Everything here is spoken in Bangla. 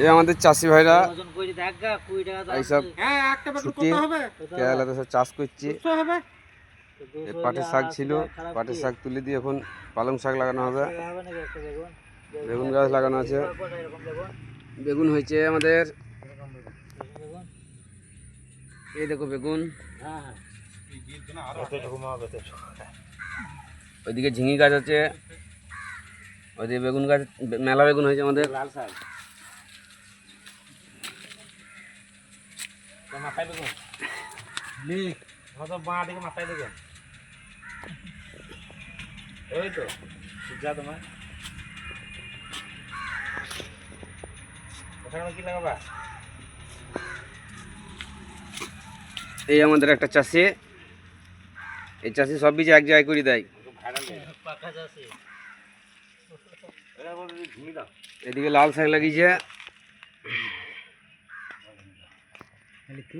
এই আমাদের চাষি ভাইরা এইসব কেরালাতে সব চাষ করছি। পাটের শাক ছিল, পাটের শাক তুলে দিয়ে এখন পালং শাক লাগানো হবে। বেগুন গাছ লাগানো আছে, বেগুন হয়েছে আমাদের। এই দেখো বেগুন, ওইদিকে ঝিঙি গাছ আছে, ওইদিকে বেগুন গাছ, মেলা বেগুন হয়েছে আমাদের। লাল শাক, মাথায় বেগুন, বাঁ দিকে মাথায় বেগুন, ওই তো যা তোমার ওখানে কি লাগাবা। এই আমাদের একটা চাষি, এই চাষি সব বীজ এক জায়গায় করে দেয়। এদিকে লাল শাক লাগিয়েছে।